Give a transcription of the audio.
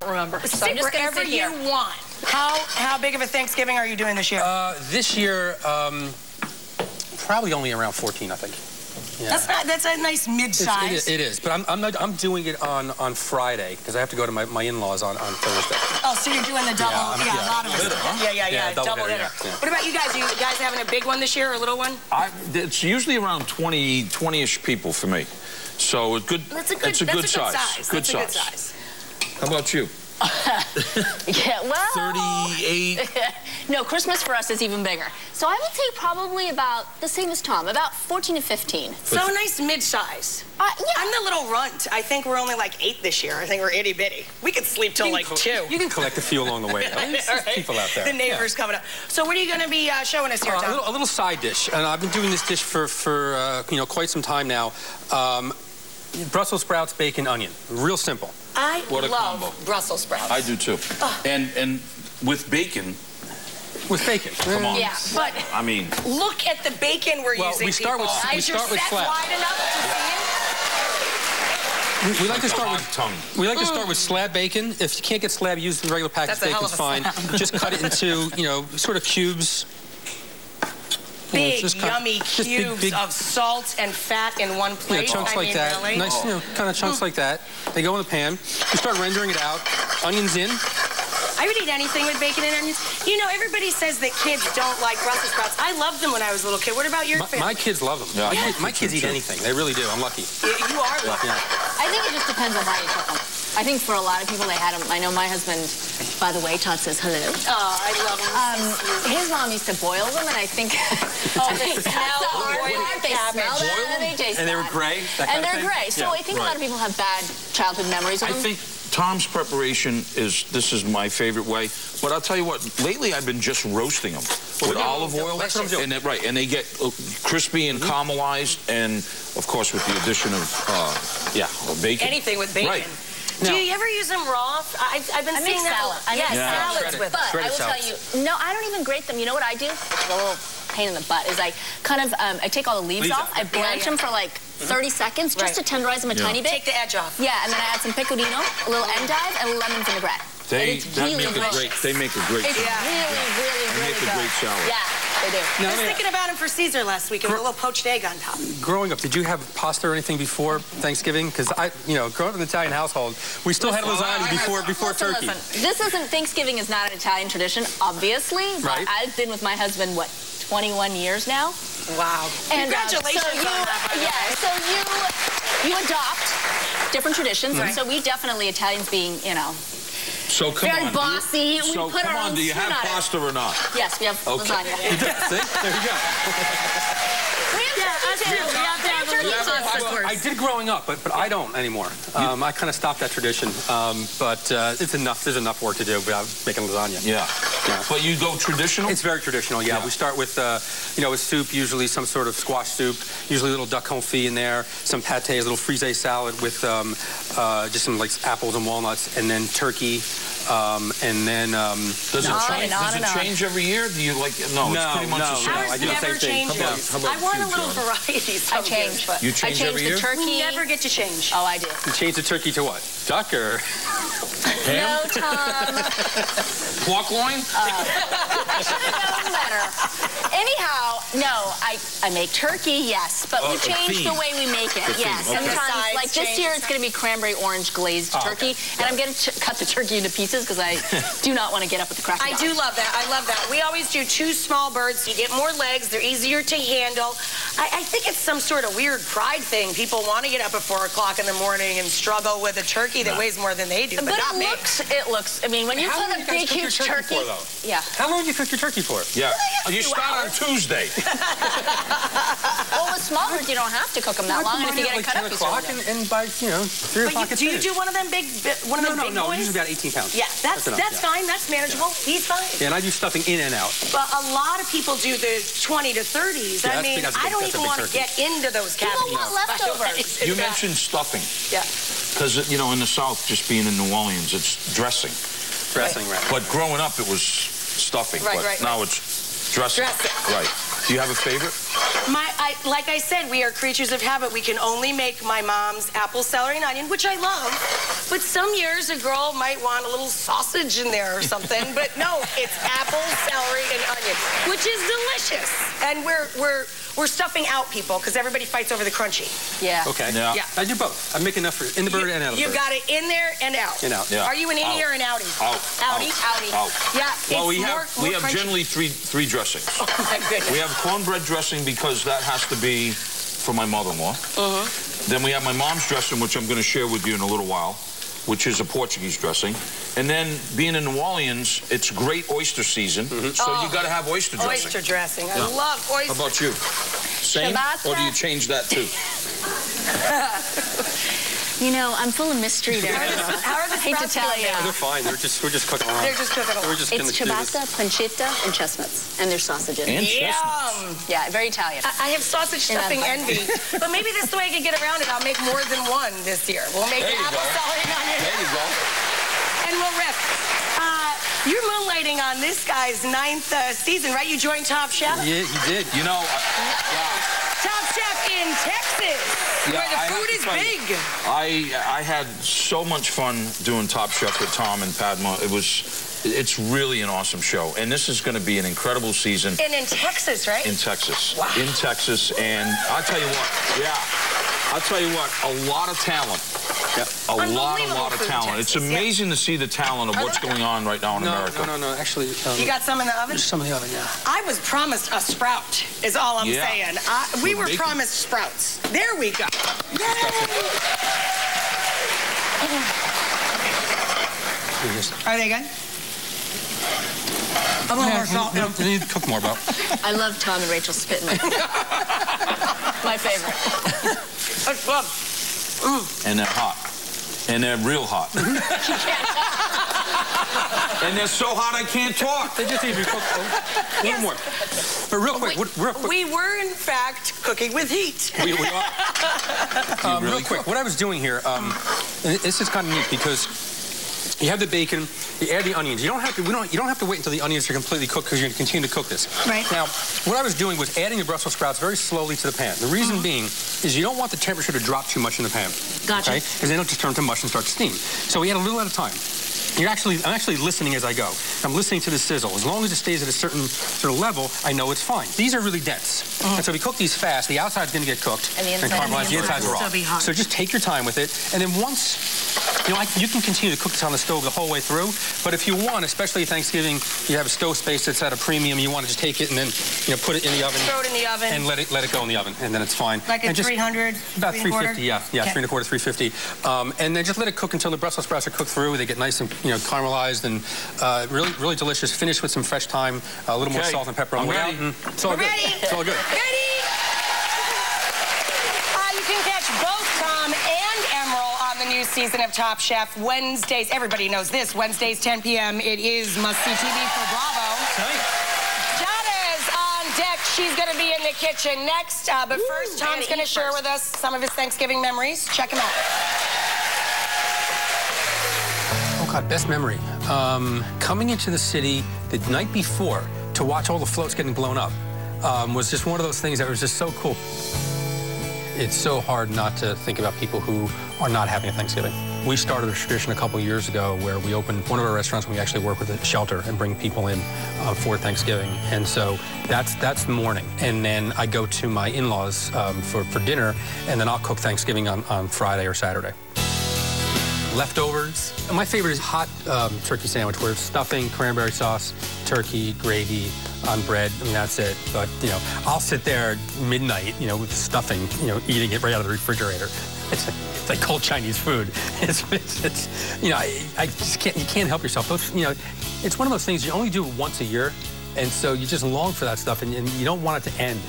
Remember, so sit I'm just wherever you want. How big of a Thanksgiving are you doing this year? This year, probably only around 14, I think. Yeah. That's a nice mid-size. It is, but I'm doing it on Friday because I have to go to my in-laws on Thursday. Oh, so you're doing the double? Yeah, a lot of it. Yeah, double dinner. Yeah. What about you guys? Are you guys having a big one this year or a little one? It's usually around 20-ish people for me. So it's a good size. Good size. How about you? Yeah, well... 38. No, Christmas for us is even bigger. So I would say probably about the same as Tom, about 14 to 15. So a nice mid-size. Yeah. I'm the little runt. I think we're only like 8 this year. I think we're itty-bitty. We could sleep till like 2. You can collect a few along the way, though. There's people out there. The neighbors coming up. So what are you going to be showing us here, Tom? A little side dish. And I've been doing this dish for quite some time now. Brussels sprouts, bacon, onion. Real simple. I love combo. Brussels sprouts. I do too. And with bacon. With bacon. Come on. Yeah, but I mean, look at the bacon we're using. We start with Is your set slab. wide enough to see? We like to start with We like to start with slab bacon. If you can't get slab, use the regular packaged bacon. It's fine. Just cut it into sort of cubes. Big, yummy cubes of salt and fat in one plate. Yeah, chunks like that. Really? Nice, kind of chunks like that. They go in the pan. You start rendering it out. Onions in. I would eat anything with bacon and onions. You know, everybody says that kids don't like Brussels sprouts. I loved them when I was a little kid. What about your family? My kids love them. Yeah, my kids eat anything. They really do. I'm lucky. You are lucky. Yeah. I think it just depends on how you cook them. I think for a lot of people, they had them. I know my husband, by the way, Todd says hello. Oh, I love them. His mom used to boil them, and I think they smell they smell that, and they taste and they were gray. And they're gray. So I think a lot of people have bad childhood memories of them. I think Tom's preparation this is my favorite way. But I'll tell you what, lately I've been just roasting them with olive oil. That's what I'm doing. And they get crispy and caramelized, and of course with the addition of bacon. Anything with bacon. Right. Do you ever use them raw? I've been seeing salad. salads with them. But I will tell you, no, I don't even grate them. You know what I do? It's a little pain in the butt. Is I kind of I take all the leaves off. I blanch them for like 30 seconds just to tenderize them a tiny bit. Take the edge off. Yeah, and then I add some pecorino, a little endive, and lemon vinaigrette. They make a great salad. It's really make a great salad. Yeah, they do. I was thinking about them for Caesar last week with a little poached egg on top. Growing up, did you have pasta or anything before Thanksgiving? Because growing up in an Italian household, we still had lasagna before turkey. Listen, Thanksgiving is not an Italian tradition, obviously. But I've been with my husband, 21 years now. Wow. And, congratulations on that, so you adopt different traditions. And so we definitely, Italians being, So come very on. bossy. So we put our own do you have pasta or not? Yes, we have lasagna. You do. See? There you go. I did growing up, but I don't anymore. I kind of stopped that tradition. But it's enough. There's enough work to do without making lasagna. Yeah. But you go traditional? It's very traditional, yeah. We start with, with soup, usually some sort of squash soup, usually a little duck confit in there, some pâté, a little frisée salad with just some like apples and walnuts, and then turkey. And then does it change every year? Do you like it's pretty much the same. Ours never changes. I want a little variety. I change. You change every year? The turkey. We never get to change. Oh, I do. You change the turkey to what? Duck or ham? No, Tom. Pork loin? No matter. Anyhow, no, I make turkey, yes, but we change the way we make it. Yes, sometimes, like this year, it's going to be cranberry orange glazed turkey, and I'm going to cut the turkey into pieces because I do not want to get up with the crack of dawn. I do love that. I love that. We always do 2 small birds. You get more legs. They're easier to handle. I think it's some sort of weird pride thing. People want to get up at 4 o'clock in the morning and struggle with a turkey that weighs more than they do, but not me. It looks. I mean, when you put a big, huge turkey. How long do you cook your turkey for? Yeah. You start on Tuesday. Well, with small birds, you don't have to cook them that long, and if you get it cut up, you start and by 3 o'clock it's do you do one of them big boys? No, usually about 18 pounds. Yeah, that's fine. That's manageable. He's fine. Yeah, and I do stuffing in and out. But a lot of people do the 20 to 30s. Yeah, I mean, I don't even want to get into those cavities. People want leftovers. You mentioned stuffing. Yeah. Because, in the South, just being in New Orleans, it's dressing. Dressing, right. But growing up, it was stuffing. But now it's dressing. Dressing. Right. Do you have a favorite? like I said, we are creatures of habit. We can only make my mom's apple, celery, and onion, which I love. But some years a girl might want a little sausage in there or something. But no, it's apple, celery, and onion, which is delicious. And we're stuffing out people because everybody fights over the crunchy. Yeah. Okay. Yeah. I do both. I make enough for in the bird and out of the bird. You got it in there and out. And out. Yeah. Are you an innie or an outie? Out. Outie? Outie. Out. Yeah. Well, we more have generally three dressings. Oh my goodness. We have cornbread dressing because that has to be for my mother-in-law. Then we have my mom's dressing, which I'm going to share with you in a little while, which is a Portuguese dressing. And then, being in New Orleans, it's great oyster season, so you got to have oyster dressing. Oyster dressing. I love oyster. How about you? Same? Ciabatta? Or do you change that too? You know, I'm full of mystery there. How are the I hate to tell you. They're fine. We're just cooking around. They're just cooking around. It's ciabatta, pancetta, and chestnuts. And there's sausages. And chestnuts. Yeah, very Italian. I have sausage stuffing envy. But maybe this is the way I can get around it. I'll make more than one this year. We'll make apple, celery, and onion. There you go. And we'll rip. You're moonlighting on this guy's 9th season, right? You joined Top Chef? Yeah, he did. You know, Top Chef in Texas, where the food is big. I had so much fun doing Top Chef with Tom and Padma. It's really an awesome show. And this is going to be an incredible season. And in Texas, right? In Texas. Wow. In Texas. And I'll tell you what, a lot of talent. A lot of talent. It's amazing to see the talent of what's going on right now in America. No. Actually, you got some in the oven? There's some in the oven, yeah. I was promised a sprout, is all I'm saying. We were promised sprouts. There we go. Yay! Are they good? A little more salt. You need to cook more, Bob. I love Tom and Rachel spitting. My favorite. That's fun. And they're hot. And they're real hot. And they're so hot I can't talk. They just need to be cooked a little more. But real quick. We were, in fact, cooking with heat. We are. Real quick, what I was doing here, and this is kind of neat because you have the bacon, you add the onions. You don't have to wait until the onions are completely cooked because you're going to continue to cook this. Right. Now, what I was doing was adding the Brussels sprouts very slowly to the pan. The reason being is you don't want the temperature to drop too much in the pan. Gotcha. Okay? Because then it'll just turn to mush and start to steam. So we add a little at a time. I'm actually listening as I go. I'm listening to the sizzle. As long as it stays at a certain sort of level, I know it's fine. These are really dense. And so if we cook these fast, the outside's going to get cooked and caramelized, the inside's raw. Hot. So just take your time with it. And then once, you can continue to cook this on the stove the whole way through. But if you want, especially Thanksgiving, you have a stove space that's at a premium. You want to just take it and then put it in the oven. Throw it in the oven. And let it go in the oven. And then it's fine. Like at 300? About 350, yeah. Yeah, okay. 325 to 350. And then just let it cook until the Brussels sprouts are cooked through. They get nice and caramelized and really delicious. Finish with some fresh thyme, a little more salt and pepper on the way out. It's all good. It's all good. Ready? You can catch both Tom and Emerald on the new season of Top Chef Wednesdays. Everybody knows this. Wednesdays, 10 p.m. It is must-see TV for Bravo. Jada's on deck. She's going to be in the kitchen next. But first, Tom's going to share with us some of his Thanksgiving memories. Check him out. Oh, God, best memory. Coming into the city the night before to watch all the floats getting blown up was just one of those things that was just so cool. It's so hard not to think about people who are not having a Thanksgiving. We started a tradition a couple years ago where we opened one of our restaurants and we actually work with a shelter and bring people in for Thanksgiving. And so that's the morning. And then I go to my in-laws for dinner, and then I'll cook Thanksgiving on Friday or Saturday. Leftovers. My favorite is hot turkey sandwich where it's stuffing, cranberry sauce, turkey, gravy on bread. I mean, that's it. But, I'll sit there at midnight, with the stuffing, eating it right out of the refrigerator. It's like cold Chinese food. It's I just can't, you can't help yourself. It's one of those things you only do once a year, and so you just long for that stuff, and you don't want it to end.